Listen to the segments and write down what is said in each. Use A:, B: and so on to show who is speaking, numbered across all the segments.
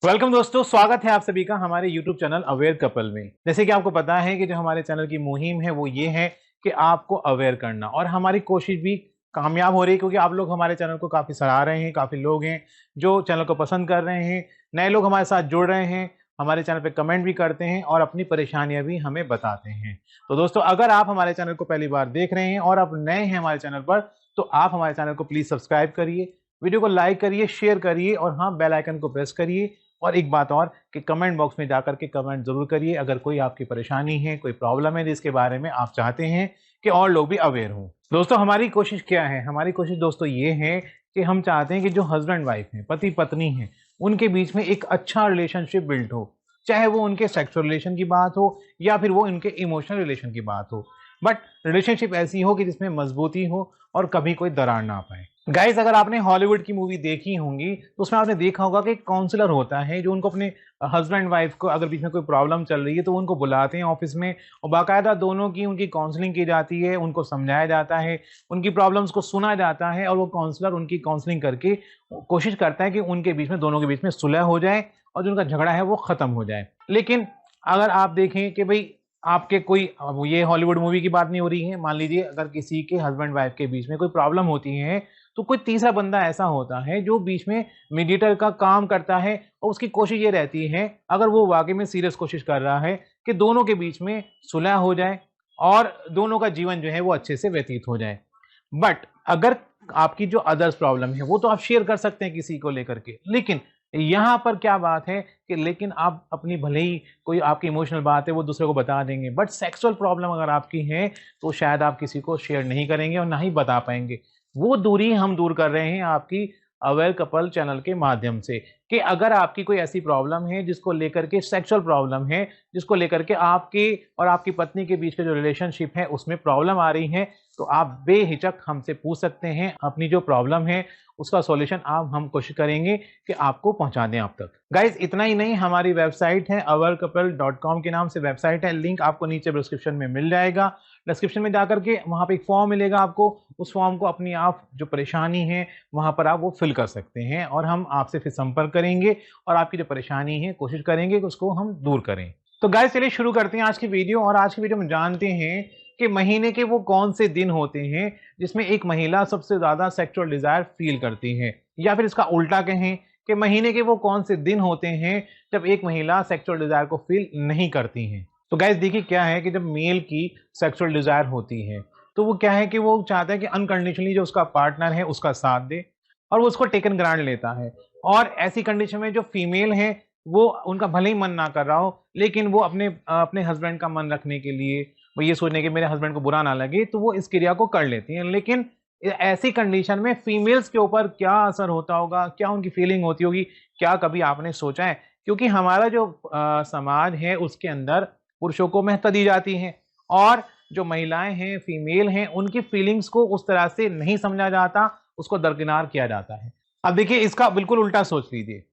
A: Welcome दोस्तों, स्वागत है आप सभी का हमारे YouTube चैनल अवेयर कपल में। जैसे कि आपको पता है कि जो हमारे चैनल की मुहिम है वो ये है कि आपको अवेयर करना, और हमारी कोशिश भी कामयाब हो रही है क्योंकि आप लोग हमारे चैनल को काफ़ी सराह रहे हैं। काफ़ी लोग हैं जो चैनल को पसंद कर रहे हैं, नए लोग हमारे साथ जुड़ रहे हैं, हमारे चैनल पे कमेंट भी करते हैं और अपनी परेशानियाँ भी हमें बताते हैं। तो दोस्तों, अगर आप हमारे चैनल को पहली बार देख रहे हैं और आप नए हैं हमारे चैनल पर, तो आप हमारे चैनल को प्लीज़ सब्सक्राइब करिए, वीडियो को लाइक करिए, शेयर करिए और हाँ, बेल आइकन को प्रेस करिए। और एक बात और कि कमेंट बॉक्स में जाकर के कमेंट ज़रूर करिए अगर कोई आपकी परेशानी है, कोई प्रॉब्लम है जिसके बारे में आप चाहते हैं कि और लोग भी अवेयर हों। दोस्तों, हमारी कोशिश क्या है? हमारी कोशिश दोस्तों ये है कि हम चाहते हैं कि जो हस्बैंड वाइफ हैं, पति-पत्नी हैं, उनके बीच में एक अच्छा रिलेशनशिप बिल्ड हो। चाहे वो उनके सेक्सुअल रिलेशन की बात हो या फिर वो उनके इमोशनल रिलेशन की बात हो। बट रिलेशनशिप ऐसी हो कि जिसमें मज़बूती हो और कभी कोई दरार ना पाए। गाइस, अगर आपने हॉलीवुड की मूवी देखी होंगी तो उसमें आपने देखा होगा कि एक काउंसलर होता है जो उनको अपने हस्बैंड वाइफ को अगर बीच में कोई प्रॉब्लम चल रही है तो वो उनको बुलाते हैं ऑफिस में और बाकायदा दोनों की उनकी काउंसलिंग की जाती है, उनको समझाया जाता है, उनकी प्रॉब्लम्स को सुना जाता है और वो काउंसलर उनकी काउंसलिंग करके कोशिश करता है कि उनके बीच में, दोनों के बीच में सुलह हो जाए और जो उनका झगड़ा है वो खत्म हो जाए। लेकिन अगर आप देखें कि भाई आपके कोई, अब ये हॉलीवुड मूवी की बात नहीं हो रही है, मान लीजिए अगर किसी के हस्बैंड वाइफ के बीच में कोई प्रॉब्लम होती है तो कोई तीसरा बंदा ऐसा होता है जो बीच में मीडिएटर का काम करता है और उसकी कोशिश ये रहती है, अगर वो वाकई में सीरियस कोशिश कर रहा है, कि दोनों के बीच में सुलह हो जाए और दोनों का जीवन जो है वो अच्छे से व्यतीत हो जाए। बट अगर आपकी जो अदर्स प्रॉब्लम है वो तो आप शेयर कर सकते हैं किसी को लेकर के, लेकिन यहाँ पर क्या बात है कि लेकिन आप अपनी, भले ही कोई आपकी इमोशनल बात है वो दूसरे को बता देंगे, बट सेक्सुअल प्रॉब्लम अगर आपकी है तो शायद आप किसी को शेयर नहीं करेंगे और ना ही बता पाएंगे। वो दूरी हम दूर कर रहे हैं आपकी अवेयर कपल चैनल के माध्यम से, कि अगर आपकी कोई ऐसी प्रॉब्लम है जिसको लेकर के, सेक्सुअल प्रॉब्लम है जिसको लेकर के आपके और आपकी पत्नी के बीच का जो रिलेशनशिप है उसमें प्रॉब्लम आ रही है, तो आप बेहिचक हमसे पूछ सकते हैं। अपनी जो प्रॉब्लम है उसका सॉल्यूशन आप, हम कोशिश करेंगे कि आपको पहुंचा दें आप तक। गाइज, इतना ही नहीं, हमारी वेबसाइट है awarecouple.com के नाम से वेबसाइट है, लिंक आपको नीचे डिस्क्रिप्शन में मिल जाएगा। डिस्क्रिप्शन में जाकर के वहां पे एक फॉर्म मिलेगा आपको, उस फॉर्म को अपनी आप जो परेशानी है वहां पर आप वो फिल कर सकते हैं और हम आपसे फिर संपर्क करेंगे और आपकी जो परेशानी है कोशिश करेंगे कि उसको हम दूर करें। तो गाइस, चलिए शुरू करते हैं आज की वीडियो। और आज की वीडियो में जानते हैं कि महीने के वो कौन से दिन होते हैं जिसमें एक महिला सबसे ज्यादा सेक्सुअल डिजायर फील करती है, या फिर इसका उल्टा कहें कि महीने के वो कौन से दिन होते हैं जब एक महिला सेक्सुअल डिजायर को फील नहीं करती है। तो गाइस देखिए, क्या है कि जब मेल की सेक्सुअल डिजायर होती है तो वो क्या है कि वो चाहता है कि अनकंडीशनली जो उसका पार्टनर है उसका साथ दे और वो उसको टेकन ग्रांट लेता है। और ऐसी कंडीशन में जो फीमेल है वो, उनका भले ही मन ना कर रहा हो, लेकिन वो अपने अपने हस्बैंड का मन रखने के लिए, वो ये सोचने कि मेरे हस्बैंड को बुरा ना लगे, तो वो इस क्रिया को कर लेती हैं। लेकिन ऐसी कंडीशन में फीमेल्स के ऊपर क्या असर होता होगा, क्या उनकी फीलिंग होती होगी, क्या कभी आपने सोचा है? क्योंकि हमारा जो समाज है उसके अंदर पुरुषों को महत्व दी जाती है और जो महिलाएं हैं, फीमेल हैं, उनकी फीलिंग्स को उस तरह से नहीं समझा जाता, उसको दरकिनार किया जाता है। अब देखिए, इसका बिल्कुल उल्टा सोच लीजिए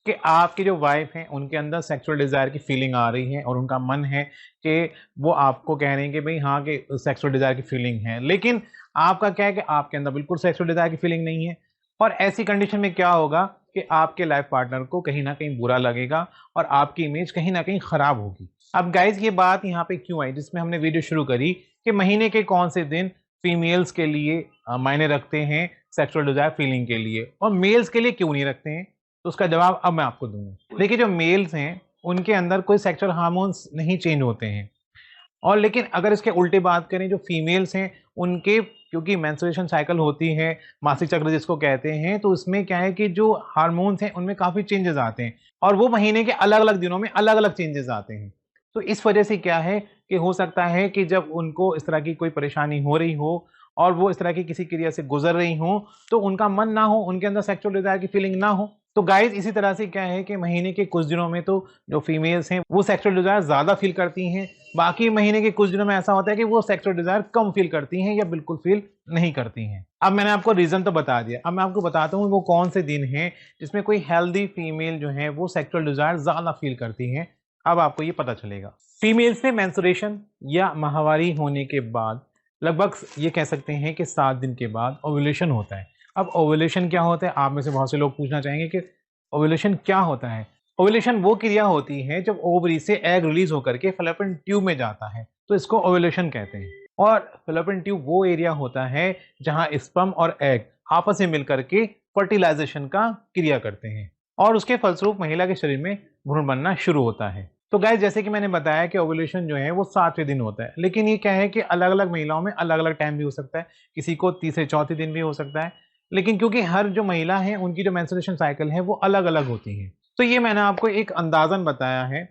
A: कि आपकी जो वाइफ है उनके अंदर सेक्सुअल डिजायर की फीलिंग आ रही है और उनका मन है कि वो आपको कह रहे हैं कि भाई हाँ, कि सेक्सुअल डिजायर की फीलिंग है, लेकिन आपका क्या है कि आपके अंदर बिल्कुल सेक्सुअल डिजायर की फीलिंग नहीं है। और ऐसी कंडीशन में क्या होगा कि आपके लाइफ पार्टनर को कहीं ना कहीं बुरा लगेगा और आपकी इमेज कहीं ना कहीं खराब होगी। अब गाइज, ये बात यहाँ पे क्यों आई जिसमें हमने वीडियो शुरू करी कि महीने के कौन से दिन फीमेल्स के लिए मायने रखते हैं सेक्सुअल डिजायर फीलिंग के लिए, और मेल्स के लिए क्यों नहीं रखते हैं? तो उसका जवाब अब मैं आपको दूंगा। देखिए, जो मेल्स हैं उनके अंदर कोई सेक्सुअल हार्मोन्स नहीं चेंज होते हैं, और लेकिन अगर इसके उल्टे बात करें, जो फीमेल्स हैं उनके, क्योंकि मेंस्ट्रुएशन साइकिल होती है, मासिक चक्र जिसको कहते हैं, तो उसमें क्या है कि जो हार्मोन्स हैं उनमें काफी चेंजेस आते हैं और वो महीने के अलग अलग दिनों में अलग अलग चेंजेस आते हैं। तो इस वजह से क्या है कि हो सकता है कि जब उनको इस तरह की कोई परेशानी हो रही हो और वो इस तरह की किसी क्रिया से गुजर रही हो तो उनका मन ना हो, उनके अंदर सेक्सुअल डिजायर की फीलिंग ना हो। तो गाइज, इसी तरह से क्या है कि महीने के कुछ दिनों में तो जो फीमेल्स हैं वो सेक्सुअल डिजायर ज्यादा फील करती हैं, बाकी महीने के कुछ दिनों में ऐसा होता है कि वो सेक्सुअल डिजायर कम फील करती हैं या बिल्कुल फील नहीं करती हैं। अब मैंने आपको रीजन तो बता दिया, अब मैं आपको बताता हूँ वो कौन से दिन हैं जिसमें कोई हेल्दी फीमेल जो है वो सेक्सुअल डिजायर ज्यादा फील करती हैं। अब आपको ये पता चलेगा। फीमेल्स में मेंस्ट्रुएशन या माहवारी होने के बाद लगभग ये कह सकते हैं कि 7 दिन के बाद ओव्यूलेशन होता है। अब ओव्यूलेशन क्या होता है? आप में से बहुत से लोग पूछना चाहेंगे कि ओव्यूलेशन क्या होता है? ओव्यूलेशन वो क्रिया होती है जब ओवरी से एग रिलीज होकर के फैलोपियन ट्यूब में जाता है, तो इसको ओव्यूलेशन कहते हैं। और फैलोपियन ट्यूब वो एरिया होता है जहां स्पर्म और एग आपस में मिलकर के फर्टिलाइजेशन का क्रिया करते हैं और उसके फलस्वरूप महिला के शरीर में भ्रूण बनना शुरू होता है। तो गाइस, जैसे कि मैंने बताया कि ओव्यूलेशन जो है वो 7वें दिन होता है, लेकिन ये क्या है कि अलग अलग महिलाओं में अलग अलग टाइम भी हो सकता है, किसी को तीसरे चौथे दिन भी हो सकता है। लेकिन क्योंकि हर जो महिला है उनकी जो मेंस्ट्रुएशन साइकिल है वो अलग अलग होती है, तो ये मैंने आपको एक अंदाजन बताया है।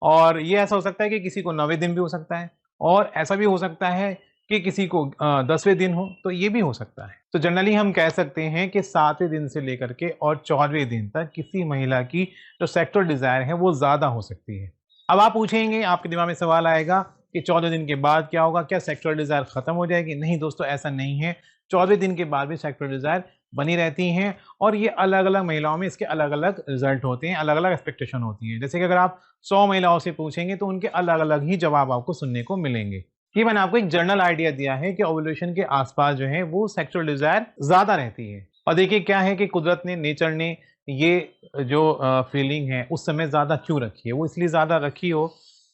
A: और ये ऐसा हो सकता है कि किसी को 9वें दिन भी हो सकता है, और ऐसा भी हो सकता है कि किसी को 10वें दिन हो, तो ये भी हो सकता है। तो जनरली हम कह सकते हैं कि 7वें दिन से लेकर के और 14वें दिन तक किसी महिला की जो सेक्सुअल डिजायर है वो ज्यादा हो सकती है। अब आप पूछेंगे, आपके दिमाग में सवाल आएगा कि 14 दिन के बाद क्या होगा, क्या सेक्सुअल डिजायर खत्म हो जाएगी? नहीं दोस्तों, ऐसा नहीं है। 14वें दिन के बाद भी सेक्सुअल डिजायर बनी रहती हैं, और ये अलग अलग महिलाओं में इसके अलग अलग रिजल्ट होते हैं, अलग अलग एक्सपेक्टेशन होती है। जैसे कि अगर आप 100 महिलाओं से पूछेंगे तो उनके अलग अलग ही जवाब आपको सुनने को मिलेंगे। ये मैंने आपको एक जनरल आइडिया दिया है कि ओव्यूलेशन के आसपास जो है वो सेक्सुअल डिजायर ज्यादा रहती है। और देखिए क्या है कि कुदरत ने, नेचर ने ये जो फीलिंग है उस समय ज्यादा क्यों रखी है? वो इसलिए ज्यादा रखी हो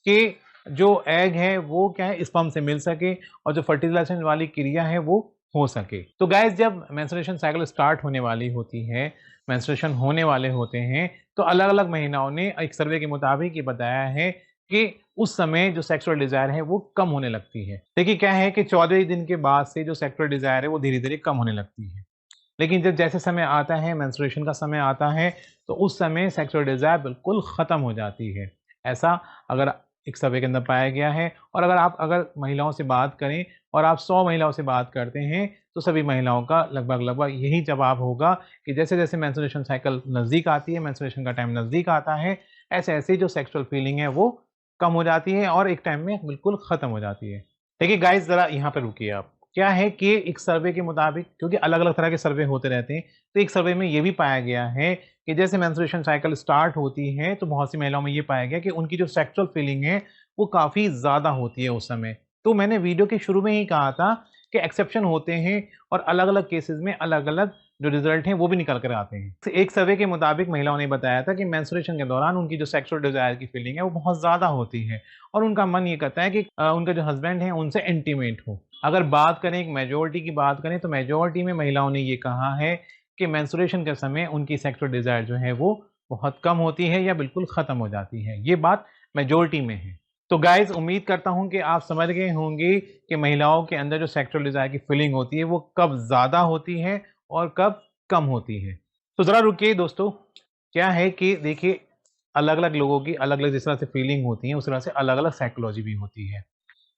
A: कि जो एग है वो क्या है, स्पर्म से मिल सके और जो फर्टिलाइजेशन वाली क्रिया है वो हो सके। तो गाइस, जब मेंस्ट्रुएशन साइकिल स्टार्ट होने वाली होती है, मेंस्ट्रुएशन होने वाले होते हैं, तो अलग अलग महिलाओं ने एक सर्वे के मुताबिक ये बताया है कि उस समय जो सेक्सुअल डिजायर है वो कम होने लगती है। देखिए क्या है कि 14वें दिन के बाद से जो सेक्सुअल डिजायर है वो धीरे धीरे कम होने लगती है। लेकिन जब जैसे समय आता है, मेंस्ट्रुएशन का समय आता है, तो उस समय सेक्सुअल डिजायर बिल्कुल खत्म हो जाती है। ऐसा अगर एक सर्वे के अंदर पाया गया है। और अगर महिलाओं से बात करें और आप 100 महिलाओं से बात करते हैं, तो सभी महिलाओं का लगभग लगभग यही जवाब होगा कि जैसे जैसे मेंस्ट्रुएशन साइकिल नजदीक आती है, मेंस्ट्रुएशन का टाइम नजदीक आता है, ऐसे ऐसे जो सेक्सुअल फीलिंग है वो कम हो जाती है और एक टाइम में बिल्कुल खत्म हो जाती है। देखिए गाइस, जरा यहाँ पे रुकिए आप। क्या है कि एक सर्वे के मुताबिक, क्योंकि अलग अलग तरह के सर्वे होते रहते हैं, तो एक सर्वे में ये भी पाया गया है कि जैसे मेंस्ट्रुएशन साइकिल स्टार्ट होती है तो बहुत सी महिलाओं में ये पाया गया कि उनकी जो सेक्सुअल फीलिंग है वो काफी ज्यादा होती है उस समय। तो मैंने वीडियो के शुरू में ही कहा था कि एक्सेप्शन होते हैं और अलग अलग केसेस में अलग अलग जो रिजल्ट हैं वो भी निकल कर आते हैं। तो एक सर्वे के मुताबिक महिलाओं ने बताया था कि मेंस्ट्रुएशन के दौरान उनकी जो सेक्सुअल डिजायर की फीलिंग है वो बहुत ज्यादा होती है, और उनका मन ये करता है कि उनका जो हस्बैंड है उनसे इंटीमेट हो। अगर बात करें, एक मेजोरिटी की बात करें, तो मेजोरिटी में महिलाओं ने ये कहा है कि मेंस्ट्रुएशन के समय उनकी सेक्सुअल डिजायर जो है वो बहुत कम होती है या बिल्कुल खत्म हो जाती है। ये बात मेजोरिटी में है। तो गाइज, उम्मीद करता हूं कि आप समझ गए होंगे कि महिलाओं के अंदर जो सेक्सुअल डिजायर की फीलिंग होती है वो कब ज्यादा होती है और कब कम होती है। तो जरा रुकिए दोस्तों। क्या है कि देखिए, अलग अलग लोगों की अलग अलग जिस तरह से फीलिंग होती है उस तरह से अलग अलग साइकोलॉजी भी होती है।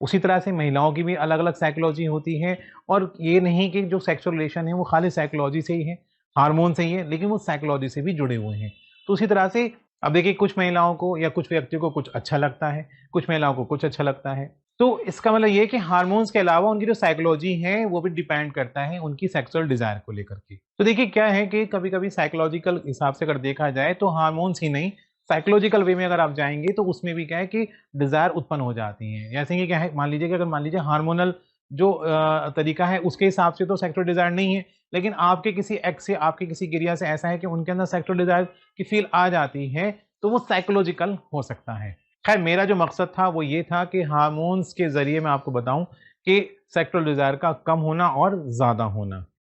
A: उसी तरह से महिलाओं की भी अलग अलग साइकोलॉजी होती है। और ये नहीं कि जो सेक्सुअल रिलेशन है वो खाली साइकोलॉजी से ही है, हार्मोन से ही है, लेकिन वो साइकोलॉजी से भी जुड़े हुए हैं। तो उसी तरह से अब देखिए, कुछ महिलाओं को या कुछ व्यक्तियों को कुछ अच्छा लगता है, कुछ महिलाओं को कुछ अच्छा लगता है। तो इसका मतलब ये है कि हार्मोन्स के अलावा उनकी जो साइकोलॉजी है वो भी डिपेंड करता है उनकी सेक्सुअल डिजायर को लेकर के। तो देखिए क्या है कि कभी कभी साइकोलॉजिकल हिसाब से अगर देखा जाए तो हार्मोन्स ही नहीं, साइकोलॉजिकल वे में अगर आप जाएंगे तो उसमें भी क्या है कि डिजायर उत्पन्न हो जाती हैं। जैसे कि क्या है, मान लीजिए कि अगर मान लीजिए हार्मोनल जो तरीका है उसके हिसाब से तो सेक्सुअल डिजायर नहीं है, लेकिन आपके किसी एक्स से, आपके किसी क्रिया से ऐसा है कि उनके अंदर सेक्सुअल डिजायर की फील आ जाती है, तो वो साइकोलॉजिकल हो सकता है। खैर, मेरा जो मकसद था वो ये था कि हार्मोन्स के जरिए मैं आपको बताऊं कि सेक्सुअल डिजायर का कम होना और ज्यादा होना।